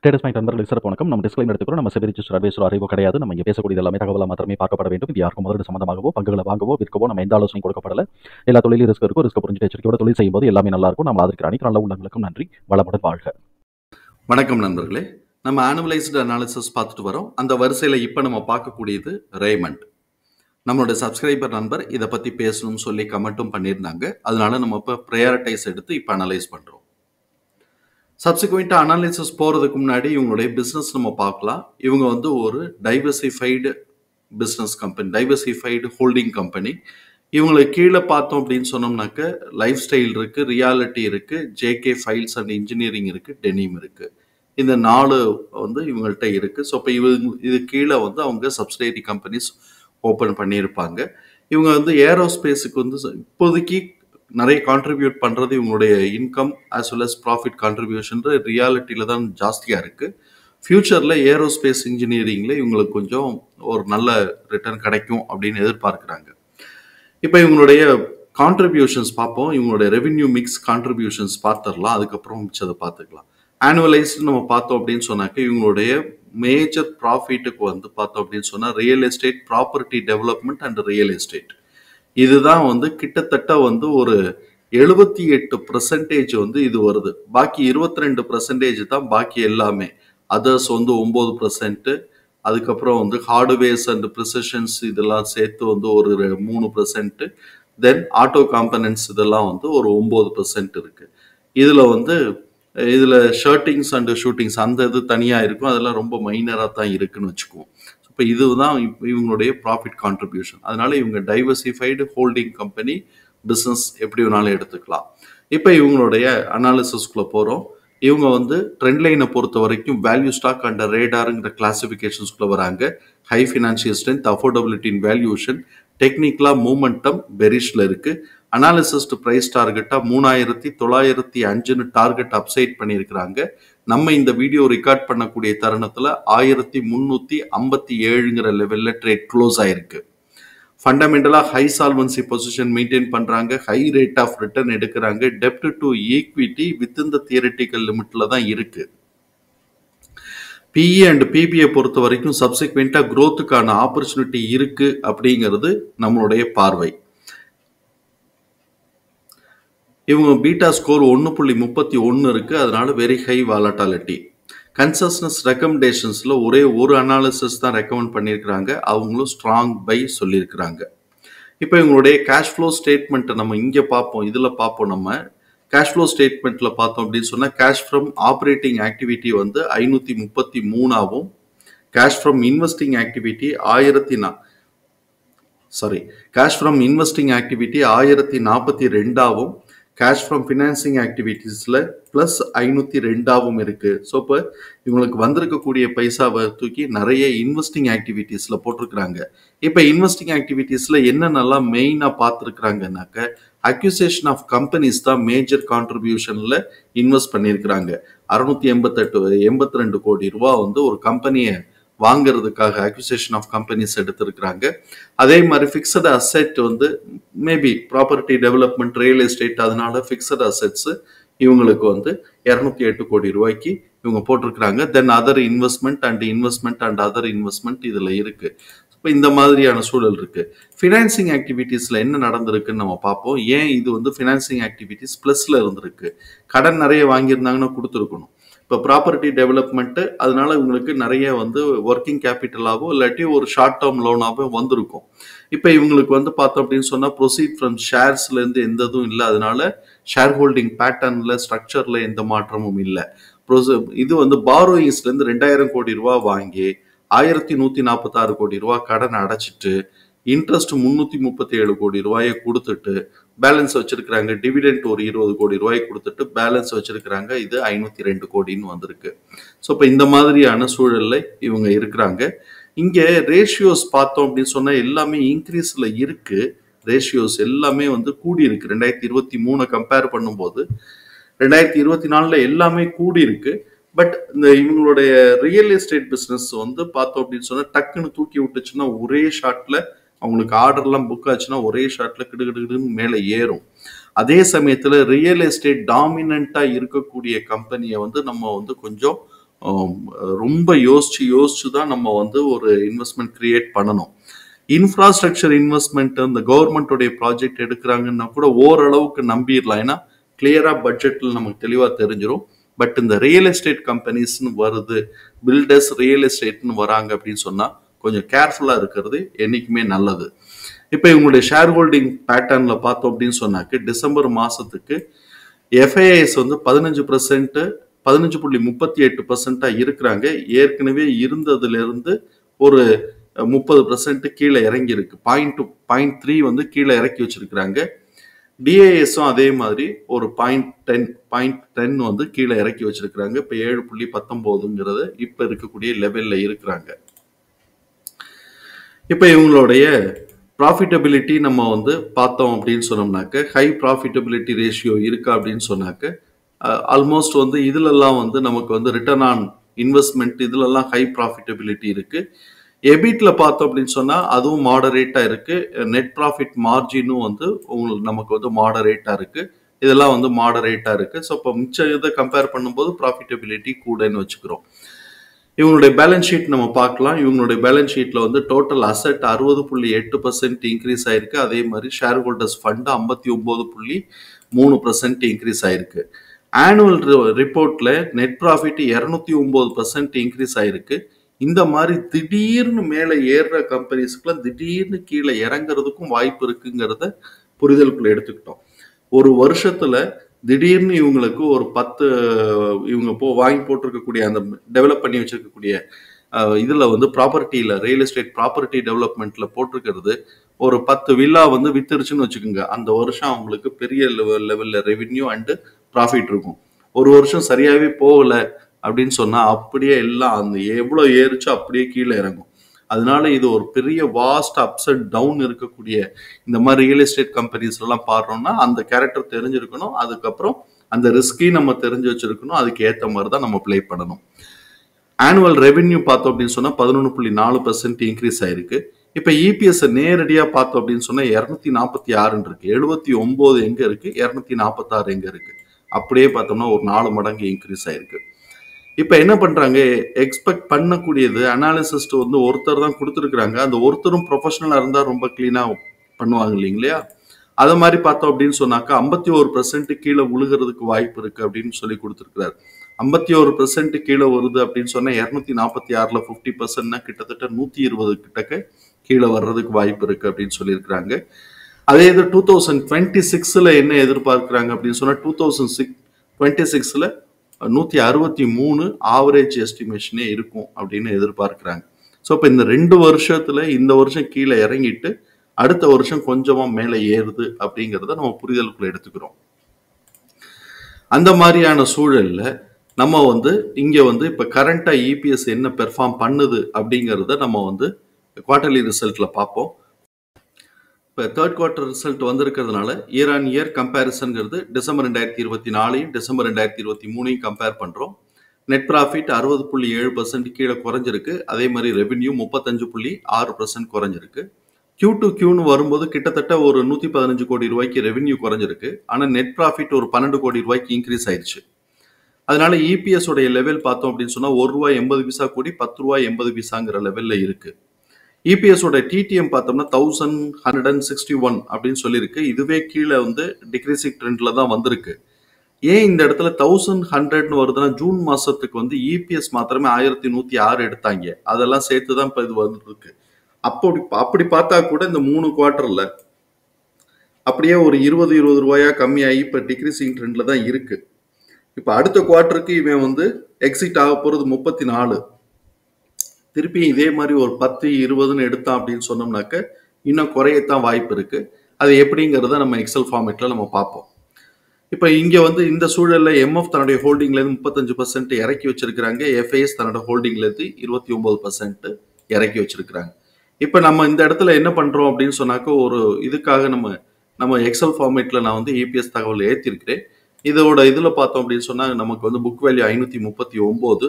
Traders mind நண்பர்களுக்கு சிறப்பு வணக்கம். நம்ம டிஸ்க்ளைமர் எடுத்துக்கிறோம். நம்ம செபி ரிஜிஸ்டர் அட்வைசர் அறிவோ கிடையாது. நம்ம இங்கே பேசக்கூடிய எல்லாமே தகவலாக மாத்திரமே பார்க்கப்பட வேண்டும். இது யாருக்கும் முதலீடு சம்பந்தமாகவோ பங்குகளை வாங்கவோ விற்கவோ நம்ம எந்த ஆலோசனையும் கொடுக்கப்படல. எல்லா தொழிலும் ரிஸ்க் இருக்கும். ரிஸ்க் புரிஞ்சு எச்சரிக்கையோட தொழில் செய்யும்போது எல்லாமே நல்லா இருக்கும். நம்ம அதற்கு அனைத்து நல்ல உள்ளங்களுக்கும் நன்றி. வளமுடன் வாழ்க. வணக்கம் நண்பர்களே. நம்ம ஆனுவலைஸ்டு அனாலிசிஸ் பார்த்துட்டு வரோம். அந்த வரிசையில் இப்போ நம்ம பார்க்கக்கூடியது ரேமண்ட். நம்மளோட சப்ஸ்கிரைபர் நண்பர் இதை பற்றி பேசணும்னு சொல்லி கமெண்ட்டும் பண்ணியிருந்தாங்க. அதனால நம்ம இப்போ ப்ரையாரிட்டைஸ் எடுத்து இப்போ அனலைஸ் பண்ணுறோம். சப்சிக்வெண்ட்டாக அனாலிசிஸ் போகிறதுக்கு முன்னாடி இவங்களுடைய பிஸ்னஸ் நம்ம பார்க்கலாம். இவங்க வந்து ஒரு diversified business company, diversified holding company. இவங்களுக்கு கீழே பார்த்தோம் அப்படின்னு சொன்னோம்னாக்க லைஃப் ஸ்டைல் இருக்குது, ரியாலிட்டி இருக்குது, ஜேகே ஃபைல்ஸ் அண்ட் இன்ஜினியரிங் இருக்குது, டெனிம் இருக்குது. இந்த 4 வந்து இவங்கள்ட்ட இருக்குது. ஸோ இப்போ இது கீழே வந்து அவங்க சப்சிடரி கம்பெனிஸ் ஓப்பன் பண்ணியிருப்பாங்க. இவங்க வந்து ஏரோஸ்பேஸுக்கு வந்து இப்போதைக்கு நிறைய கான்ட்ரிபியூட் பண்ணுறது இவங்களுடைய income as well as profit contribution ரியாலிட்டியில் தான் ஜாஸ்தியாக இருக்குது. ஃப்யூச்சரில் ஏரோஸ்பேஸ் இன்ஜினியரிங்கில் இவங்களுக்கு கொஞ்சம் ஒரு நல்ல ரிட்டர்ன் கிடைக்கும் அப்படின்னு எதிர்பார்க்குறாங்க. இப்போ இவங்களுடைய கான்ட்ரிபியூஷன்ஸ் பார்ப்போம். இவங்களுடைய ரெவென்யூ மிக்ஸ் கான்ட்ரிபியூஷன்ஸ் பார்த்துடலாம். அதுக்கப்புறம் மிச்சதை பார்த்துக்கலாம். ஆனுவலைஸ்டு நம்ம பார்த்தோம் அப்படின்னு சொன்னாக்க இவங்களுடைய மேஜர் ப்ராஃபிட்டுக்கு வந்து பார்த்தோம் அப்படின்னு சொன்னால் real estate, property development and real estate இதுதான் வந்து கிட்டத்தட்ட வந்து ஒரு 78% வந்து இது வருது. பாக்கி 22% தான் பாக்கி எல்லாமே. அதர்ஸ் வந்து 9%, அதுக்கப்புறம் வந்து ஹார்ட்வேர்ஸ் அண்ட் ப்ரிசிஷன்ஸ் இதெல்லாம் சேர்த்து வந்து ஒரு 3%, தென் ஆட்டோ காம்பனன்ட்ஸ் இதெல்லாம் வந்து ஒரு 9% இருக்கு. இதில் ஷர்ட்டிங்ஸ் அண்ட் ஷூட்டிங்ஸ் அந்த இது தனியாக இருக்கும். அதெல்லாம் ரொம்ப மைனராக தான் இருக்குன்னு வச்சுக்குவோம். இப்போ இதுதான் இவங்களுடைய ப்ராஃபிட் கான்ட்ரிபியூஷன். அதனால இவங்க டைவர்சிஃபைடு ஹோல்டிங் கம்பெனி பிஸ்னஸ் எப்படி வேணாலும் எடுத்துக்கலாம். இப்போ இவங்களுடைய அனாலிசிஸ்குள்ளே போகிறோம். இவங்க வந்து ட்ரெண்ட் லைனை பொறுத்த வரைக்கும் வேல்யூ ஸ்டாக் அண்ட் ரேடாருங்கிற கிளாசிஃபிகேஷன்ஸ்குள்ளே வராங்க. ஹை ஃபினான்ஷியல் ஸ்ட்ரென்த், அஃபோர்டபிலிட்டி இன் வேல்யூஷன், டெக்னிக்கலாக மூமெண்டம் பெரிஷில் இருக்குது. அனாலிசிஸ்ட் ப்ரைஸ் டார்கெட்டாக 3905 டார்கெட் அப்சைட் பண்ணியிருக்கிறாங்க. நம்ம இந்த வீடியோ ரெக்கார்ட் பண்ணக்கூடிய தருணத்தில் 1357ங்கிற லெவலில் ட்ரேட் க்ளோஸ் ஆயிருக்கு. ஃபண்டமெண்டலாக ஹை சால்வன்சி பொசிஷன் மெயின்டைன் பண்ணுறாங்க, ஹை ரேட் ஆஃப் ரிட்டர்ன் எடுக்கிறாங்க, டெப்ட் to equity within the theoretical லிமிட்டில் தான் இருக்குது. பிஇ அண்ட் பிபிஐ பொறுத்த வரைக்கும் சப்சிக்வெண்ட்டாக க்ரோத்துக்கான ஆப்பர்ச்சுனிட்டி இருக்குது அப்படிங்கிறது நம்மளுடைய பார்வை. இவங்க பீட்டா ஸ்கோர் 1.31 இருக்குது. அதனால வெரி ஹை வாலட்டாலிட்டி. கன்சஸ்னஸ் ரெக்கமெண்டேஷன்ஸில் ஒரே ஒரு அனாலிசிஸ் தான் ரெக்கமெண்ட் பண்ணியிருக்கிறாங்க. அவங்களும் ஸ்ட்ராங் பை சொல்லியிருக்கிறாங்க. இப்போ இவங்களுடைய கேஷ் ஃப்ளோ ஸ்டேட்மெண்ட்டை நம்ம இங்கே பார்ப்போம். இதில் பார்ப்போம். நம்ம கேஷ் ஃப்ளோ ஸ்டேட்மெண்ட்டில் பார்த்தோம் அப்படின்னு சொன்னால் கேஷ் ஃப்ரம் ஆப்ரேட்டிங் ஆக்டிவிட்டி வந்து 533ஆகவும், கேஷ் ஃப்ரம் இன்வெஸ்டிங் ஆக்டிவிட்டி 1042ஆகவும், கேஷ் ஃப்ரம் ஃபினான்சிங் ஆக்டிவிட்டீஸில் ப்ளஸ் 502ஆகவும் இருக்குது. ஸோ இப்போ இவங்களுக்கு வந்திருக்கக்கூடிய பைசாவை தூக்கி நிறைய இன்வெஸ்டிங் ஆக்டிவிட்டீஸில் போட்டிருக்கிறாங்க. இப்போ இன்வெஸ்டிங் ஆக்டிவிட்டீஸில் என்னென்னலாம் மெயினாக பார்த்துருக்குறாங்கன்னாக்க அக்யூசேஷன் ஆஃப் கம்பெனிஸ் தான் மேஜர் கான்ட்ரிபியூஷனில் இன்வெஸ்ட் பண்ணியிருக்கிறாங்க. 682 கோடி ரூபா வந்து ஒரு கம்பெனியை வாங்கிறதுக்காக அக்யூசேஷன் ஆஃப் கம்பெனிஸ் எடுத்திருக்கிறாங்க. அதே மாதிரி ஃபிக்ஸட் அசெட் வந்து maybe property development, real estate, அதனால ஃபிக்ஸட் அசெட்ஸ் இவங்களுக்கு வந்து 208 கோடி ரூபாய்க்கு இவங்க போட்டிருக்கிறாங்க. Then other investment and other investment இதில் இருக்கு. இப்போ இந்த மாதிரியான சூழல் இருக்கு. ஃபினான்சிங் ஆக்டிவிட்டீஸ்ல என்ன நடந்திருக்குன்னு நம்ம பார்ப்போம். ஏன் இது வந்து ஃபினான்சிங் ஆக்டிவிட்டீஸ் பிளஸ்ல இருந்திருக்கு? கடன் நிறைய வாங்கியிருந்தாங்கன்னா கொடுத்துருக்கணும். இப்போ ப்ராப்பர்ட்டி டெவலப்மெண்ட்டு அதனால இவங்களுக்கு நிறைய வந்து ஒர்க்கிங் கேபிட்டலாகவும் இல்லாட்டி ஒரு ஷார்ட் டேர்ம் லோனாகவும் வந்திருக்கும். இப்போ இவங்களுக்கு வந்து பார்த்தோம் அப்படின்னு சொன்னால் ப்ரொசீட் ஃப்ரம் ஷேர்ஸ்லேருந்து எந்த இதுவும் இல்லை. அதனால ஷேர் ஹோல்டிங் பேட்டர்னில் ஸ்ட்ரக்சரில் எந்த மாற்றமும் இல்லை. இது வந்து பாரோயிங்ஸ்லேருந்து 2000 கோடி ரூபா வாங்கி 1146 கோடி ரூபா கடன் அடைச்சிட்டு இன்ட்ரெஸ்ட் 337 கோடி ரூபாயை கொடுத்துட்டு பேலன்ஸ் வச்சிருக்கிறாங்க. டிவிடெண்ட் ஒரு 20 கோடி ரூபாய் கொடுத்துட்டு பேலன்ஸ் வச்சிருக்கிறாங்க. இது 502 கோடின்னு வந்திருக்கு. ஸோ இப்போ இந்த மாதிரியான சூழல்ல இவங்க இருக்கிறாங்க. இங்கே ரேஷியோஸ் பார்த்தோம் அப்படின்னு சொன்னால் எல்லாமே இன்க்ரீஸில் இருக்கு. ரேஷியோஸ் எல்லாமே வந்து கூடி இருக்கு. 2023 கம்பேர் பண்ணும்போது 2024 எல்லாமே கூடி இருக்கு. பட் இந்த இவங்களுடைய ரியல் எஸ்டேட் பிஸ்னஸ் வந்து பார்த்தோம் அப்படின்னு சொன்னால் டக்குன்னு தூக்கி விட்டுச்சுன்னா ஒரே ஷார்ட்ல அவங்களுக்கு ஆர்டர்லாம் புக் ஆச்சுன்னா ஒரே ஷார்ட்ல கிடுகிடுன்னு மேலே ஏறும். அதே சமயத்தில் ரியல் எஸ்டேட் டாமினண்ட்டாக இருக்கக்கூடிய கம்பெனியை வந்து நம்ம வந்து கொஞ்சம் ரொம்ப யோசிச்சு தான் நம்ம வந்து ஒரு இன்வெஸ்ட்மெண்ட் கிரியேட் பண்ணணும். இன்ஃப்ராஸ்ட்ரக்சர் இன்வெஸ்ட்மெண்ட் இந்த கவர்மெண்ட்டோடைய ப்ராஜெக்ட் எடுக்கிறாங்கன்னா கூட ஓரளவுக்கு நம்பிடலாம். ஏன்னா கிளியரா பட்ஜெட்ல நமக்கு தெளிவா தெரிஞ்சிடும். பட் இந்த ரியல் எஸ்டேட் கம்பெனிஸ்னு வருது, பில்டர்ஸ் ரியல் எஸ்டேட்னு வராங்க அப்படின்னு சொன்னா கொஞ்சம் கேர்ஃபுல்லா இருக்கிறது என்னைக்குமே நல்லது. இப்போ இவங்களுடைய ஷேர் ஹோல்டிங் பேட்டர்ன்ல பார்த்தோம் அப்படின்னு சொன்னாக்க டிசம்பர் மாசத்துக்கு எஃப்ஐஎஸ் வந்து 15%, 15.38% இருக்கிறாங்க. ஏற்கனவே இருந்ததுல இருந்து ஒரு 30% கீழே இறங்கி இருக்கு. 0.3 வந்து கீழே இறக்கி வச்சிருக்கிறாங்க. டிஏஎஸும் அதே மாதிரி ஒரு 0.10 வந்து கீழே இறக்கி வச்சிருக்கிறாங்க. இப்போ 7.19ங்கிறது இப்ப இருக்கக்கூடிய லெவல்ல இருக்கிறாங்க. இப்போ இவங்களுடைய ப்ராஃபிட்டபிலிட்டி நம்ம வந்து பார்த்தோம் அப்படின்னு சொன்னோம்னாக்க ஹை ப்ராஃபிட்டபிலிட்டி ரேஷியோ இருக்கா அப்படின்னு சொன்னாக்க ஆல்மோஸ்ட் வந்து இதுலெல்லாம் வந்து நமக்கு வந்து ரிட்டர்ன் ஆன் இன்வெஸ்ட்மெண்ட் இதுலெல்லாம் ஹை ப்ராஃபிட்டபிலிட்டி இருக்கு. எபிட்ல பார்த்தோம் அப்படின்னு சொன்னா அதுவும் மாடரேட்டா இருக்கு. நெட் ப்ராஃபிட் மார்ஜினும் வந்து உங்களுக்கு நமக்கு வந்து மாடரேட்டா இருக்கு. இதெல்லாம் வந்து மாடரேட்டா இருக்கு. ஸோ இப்போ மிச்ச இதை கம்பேர் பண்ணும்போது ப்ராஃபிட்டபிலிட்டி கூடன்னு வச்சுக்கிறோம். இவங்களுடைய பேலன்ஸ் ஷீட் நம்ம பார்க்கலாம். இவங்களுடைய பேலன்ஸ் ஷீட்ல வந்து டோட்டல் அசெட் 60.8% இன்க்ரீஸ் ஆயிருக்கு. அதே மாதிரி ஷேர் ஹோல்டர்ஸ் ஃபண்ட் 59.3% இன்க்ரீஸ் ஆயிருக்கு. ஆனுவல் ரிப்போர்ட்ல நெட் ப்ராஃபிட் 209% இன்க்ரீஸ் ஆயிருக்கு. இந்த மாதிரி திடீர்னு மேலே ஏறுற கம்பெனிஸ்க்குலாம் திடீர்னு கீழே இறங்குறதுக்கும் வாய்ப்பு இருக்குங்கிறத புரிதலுக்குள்ள எடுத்துக்கிட்டோம். ஒரு வருஷத்துல திடீர்னு இவங்களுக்கு ஒரு 10 இவங்க வாங்கி போட்டிருக்கக்கூடிய அந்த டெவலப் பண்ணி வச்சிருக்கக்கூடிய இதுல வந்து ப்ராப்பர்ட்டியில ரியல் எஸ்டேட் ப்ராப்பர்ட்டி டெவலப்மெண்ட்ல போட்டிருக்கிறது ஒரு 10 வில்லா வந்து வித்துருச்சுன்னு வச்சுக்கோங்க. அந்த வருஷம் அவங்களுக்கு பெரிய லெவல்ல ரெவென்யூ அண்டு ப்ராஃபிட் இருக்கும். ஒரு வருஷம் சரியாவே போகல அப்படின்னு சொன்னா அப்படியே எல்லாம் அந்த எவ்வளவு ஏறிச்சோ அப்படியே கீழே இறங்கும். அதனால இது ஒரு பெரிய வாஸ்ட் அப்ஸ் அண்ட் டவுன் இருக்கக்கூடிய இந்த மாதிரி ரியல் எஸ்டேட் கம்பெனிஸ் எல்லாம் பாடுறோம்னா அந்த கேரக்டர் தெரிஞ்சிருக்கணும். அதுக்கப்புறம் அந்த ரிஸ்கையும் நம்ம தெரிஞ்சு வச்சிருக்கணும். அதுக்கு ஏற்ற மாதிரி தான் நம்ம பிளே பண்ணணும். ஆனுவல் ரெவென்யூ பார்த்தோம் அப்படின்னு சொன்னா 11.4% இன்க்ரீஸ் ஆயிருக்கு. இப்ப இபிஎஸ் நேரடியா பார்த்தோம் அப்படின்னு சொன்னா 246 இருக்கு. 79 எங்க இருக்கு, 246 எங்க இருக்கு. அப்படியே பார்த்தோம்னா ஒரு 4 மடங்கு இன்க்ரீஸ் ஆயிருக்கு. இப்ப என்ன பண்றாங்க, எக்ஸ்பெக்ட் பண்ணக்கூடியது அனாலிசிஸ்ட் வந்து ஒருத்தர் தான் கொடுத்துருக்காங்க. அந்த ஒருத்தரும் ப்ரொஃபஷனலா இருந்தா ரொம்ப கிளீனா பண்ணுவாங்க இல்லைங்களா? அதை மாதிரி பார்த்தோம் அப்படின்னு சொன்னாக்கா 51% கீழே விழுகிறதுக்கு வாய்ப்பு இருக்கு அப்படின்னு சொல்லி கொடுத்துருக்கிறாரு. 51% கீழே வருது அப்படின்னு சொன்னா 246ல 50% கிட்டத்தட்ட 120 கிட்டக்க கீழே வர்றதுக்கு வாய்ப்பு இருக்கு அப்படின்னு சொல்லியிருக்கிறாங்க. அதே இது 2026ல என்ன எதிர்பார்க்கிறாங்க அப்படின்னு சொன்னா 2026ல 163 ஆவரேஜ் எஸ்டிமேஷனே இருக்கும் அப்படின்னு எதிர்பார்க்கிறாங்க. ஸோ இப்போ இந்த 2 வருஷத்துல இந்த வருஷம் கீழே இறங்கிட்டு அடுத்த வருஷம் கொஞ்சமா மேலே ஏறுது அப்படிங்கிறத நம்ம புரிதலுக்குள்ள எடுத்துக்கிறோம். அந்த மாதிரியான சூழல்ல நம்ம வந்து இங்க வந்து இப்ப கரண்டா இபிஎஸ் என்ன பெர்ஃபார்ம் பண்ணுது அப்படிங்கிறத நம்ம வந்து குவார்டர்லி ரிசல்ட்ல பார்ப்போம். இப்போ தேர்ட் குவார்டர் ரிசல்ட் வந்திருக்கிறதுனால இயர் ஆன் இயர் கம்பேரிசன்கிறது டிசம்பர் 2024 டிசம்பர் 2023 கம்பேர் பண்றோம். நெட் ப்ராஃபிட் 60.7% கீழே குறைஞ்சிருக்கு. அதே மாதிரி ரெவென்யூ 35.6% குறைஞ்சிருக்கு. Q2 Qன்னு வரும்போது கிட்டத்தட்ட ஒரு 115 கோடி ரூபாய்க்கு ரெவென்யூ குறைஞ்சிருக்கு. ஆனால் நெட் ப்ராஃபிட் ஒரு 12 கோடி ரூபாய்க்கு இன்க்ரீஸ் ஆயிடுச்சு. அதனால இபிஎஸ் உடைய லெவல் பார்த்தோம் அப்படின்னு சொன்னா ₹1.80 கூடி ₹10.80 லெவல்ல இருக்கு. இபிஎஸ் உடைய டிடிஎம் பார்த்தோம்னா 1161 அப்படின்னு சொல்லியிருக்கு. இதுவே கீழே வந்து டிக்ரீசிங் ட்ரெண்ட்ல தான் வந்திருக்கு. ஏன் இந்த இடத்துல 1100ன்னு வருதுன்னா ஜூன் மாசத்துக்கு வந்து இபிஎஸ் மாத்திரமே 1106 எடுத்தாங்க. அதெல்லாம் சேர்த்து தான் இப்போ இது வந்துருக்கு. அப்படி பார்த்தா கூட இந்த 3 குவார்டர்ல அப்படியே ஒரு 20 ரூபாயா கம்மியாகி இப்போ டிக்ரீசிங் ட்ரெண்ட்ல தான் இருக்கு. இப்போ அடுத்த குவார்டருக்கு இவன் வந்து எக்ஸிட் ஆக போறது 34. திருப்பி இதே மாதிரி ஒரு 10-20ன்னு எடுத்தான் அப்படின்னு சொன்னோம்னாக்க இன்னும் குறையத்தான் வாய்ப்பு இருக்கு. அது எப்படிங்கிறத நம்ம எக்ஸல் ஃபார்மேட்ல நம்ம பார்ப்போம். இப்போ இங்க வந்து இந்த சூழல்ல எம்எஃப் தன்னுடைய ஹோல்டிங்ல இருந்து 35% இறக்கி வச்சிருக்கிறாங்க. எஃப்ஐஎஸ் தன்னோட ஹோல்டிங்ல இருந்து 29% இறக்கி வச்சிருக்கிறாங்க. இப்போ நம்ம இந்த இடத்துல என்ன பண்றோம் அப்படின்னு சொன்னாக்க ஒரு இதுக்காக நம்ம எக்ஸல் ஃபார்மேட்ல நான் வந்து இபிஎஸ் தகவல் ஏற்றிருக்கிறேன். இதோட இதுல பார்த்தோம் அப்படின்னு சொன்னா நமக்கு வந்து புக் வேல்யூ 539,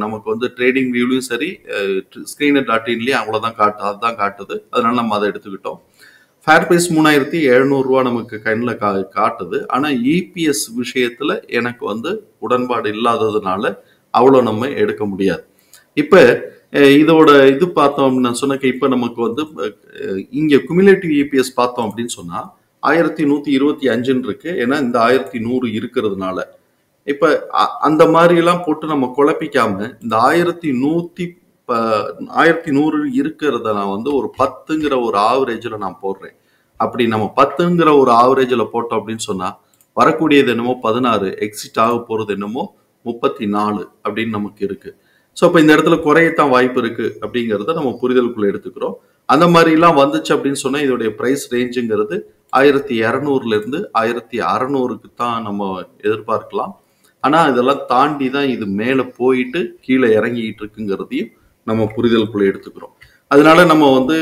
நமக்கு வந்து ட்ரேடிங் வியூலையும் சரி screener.inலயும் அவ்வளவுதான் அதுதான் காட்டுது. அதனால நம்ம அதை எடுத்துக்கிட்டோம். ஃபேர் பிரைஸ் 3700 ரூபா நமக்கு கண்ணில் காட்டுது. ஆனா இபிஎஸ் விஷயத்துல எனக்கு வந்து உடன்பாடு இல்லாததுனால அவ்வளோ நம்ம எடுக்க முடியாது. இப்போ இதோட இது பார்த்தோம் நான் சொன்ன இப்போ நமக்கு வந்து இங்கே குமுலேட்டிவ் இபிஎஸ் பார்த்தோம் அப்படின்னு சொன்னால் 1125 இருக்கு. ஏன்னா இந்த 1100 இருக்கிறதுனால இப்ப அந்த மாதிரி எல்லாம் போட்டு நம்ம குழப்பிக்காம இந்த 1100 இருக்கிறத நான் வந்து ஒரு 10ங்கிற ஒரு ஆவரேஜ்ல நான் போடுறேன். அப்படி நம்ம 10ங்கிற ஒரு ஆவரேஜ்ல போட்டோம் அப்படின்னு சொன்னா வரக்கூடியது என்னமோ 16, எக்ஸிட் ஆக போறது என்னமோ 34 அப்படின்னு நமக்கு இருக்கு. ஸோ இப்போ இந்த இடத்துல குறையத்தான் வாய்ப்பு இருக்கு அப்படிங்கிறத நம்ம புரிதலுக்குள்ள எடுத்துக்கிறோம். அந்த மாதிரி எல்லாம் வந்துச்சு அப்படின்னு சொன்னா இதோடைய பிரைஸ் ரேஞ்சுங்கிறது 1200ல இருந்து 1600க்கு தான் நம்ம எதிர்பார்க்கலாம். ஆனா இதெல்லாம் தாண்டி தான் இது மேல போயிட்டு கீழே இறங்கிட்டு இருக்குங்கிறதையும் நம்ம புரிதலுக்குள்ள எடுத்துக்கிறோம். அதனால நம்ம வந்து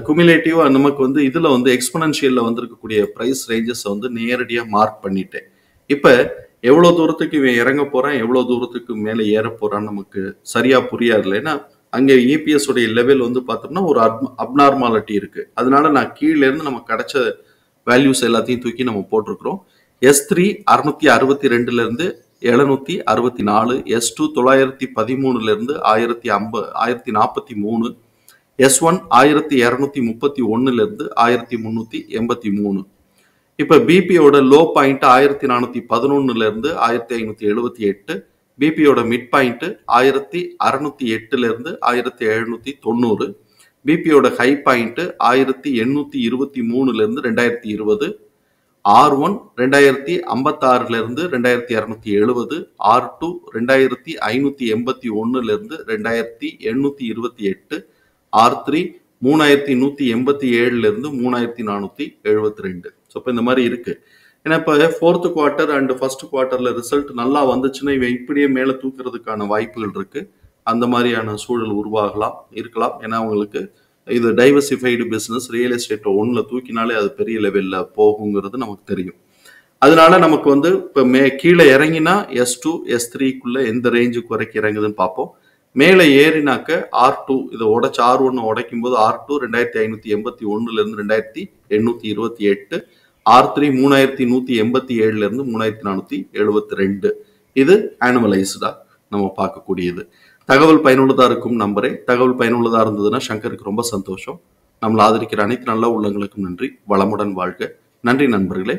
குமுலேட்டிவா நமக்கு வந்து இதுல வந்து எக்ஸ்பனன்ஷியல்ல வந்திருக்கக்கூடிய பிரைஸ் ரேஞ்சஸ் வந்து நேரடியா மார்க் பண்ணிட்டேன். இப்ப எவ்வளவு தூரத்துக்கு இவன் இறங்க போறான், எவ்வளவு தூரத்துக்கு மேல ஏற போறான்னு நமக்கு சரியா புரியாது. ஏன்னா அங்க இபிஎஸ் உடைய லெவல் வந்து பார்த்தோம்னா ஒரு அப்நார்மாலிட்டி இருக்கு. அதனால நான் கீழே இருந்து நமக்கு கிடைச்ச வேல்யூஸ் எல்லாத்தையும் தூக்கி நம்ம போட்டிருக்கிறோம். S3 662ல இருந்து 764, S2 913ல இருந்து 1043, S1 1231ல இருந்து 1383. இப்ப பிபியோட லோ பாயிண்ட் 1411ல இருந்து 1578, பிபியோட மிட் பாயிண்ட் 1608ல இருந்து 1790, பிபியோட ஹை பாயிண்ட் 1823ல இருந்து 2020, R1 2056ல இருந்து 2270, R2 2581ல இருந்து 2828, R3 3187ல இருந்து 3472. ஸோ இப்போ இந்த மாதிரி இருக்கு. ஏன்னா இப்போ 4th குவார்ட்டர் அண்ட் ஃபர்ஸ்ட் குவார்ட்டர்ல ரிசல்ட் நல்லா வந்துச்சுன்னா இவன் இப்படியே மேலே தூக்குறதுக்கான வாய்ப்புகள் இருக்கு. அந்த மாதிரியான சூழல் இருக்கலாம். ஏன்னா அவங்களுக்கு இது டைவர்சிஃபைடு பிஸ்னஸ், ரியல் எஸ்டேட் ஒன்ல தூக்கினாலே அது பெரிய லெவல்ல போகுங்கிறது நமக்கு தெரியும். அதனால நமக்கு வந்து இப்போ கீழே இறங்கினா S2 S3க்குள்ள எந்த ரேஞ்சுக்கு வரைக்கும் இறங்குதுன்னு பார்ப்போம். மேலே ஏறினாக்க R2 இதை உடைச்சு R1 உடைக்கும் போது R2 2581ல இருந்து 2828, R3 3187ல இருந்து 3472. இது ஆனுவலைஸ்டா நம்ம பார்க்கக்கூடியது. தகவல் பயனுள்ளதா இருக்கும் நம்புறேன். தகவல் பயனுள்ளதா இருந்ததுன்னா சங்கருக்கு ரொம்ப சந்தோஷம். நம்மளை ஆதரிக்கிற அனைத்து நல்ல உள்ளங்களுக்கும் நன்றி. வளமுடன் வாழ்க. நன்றி நண்பர்களே.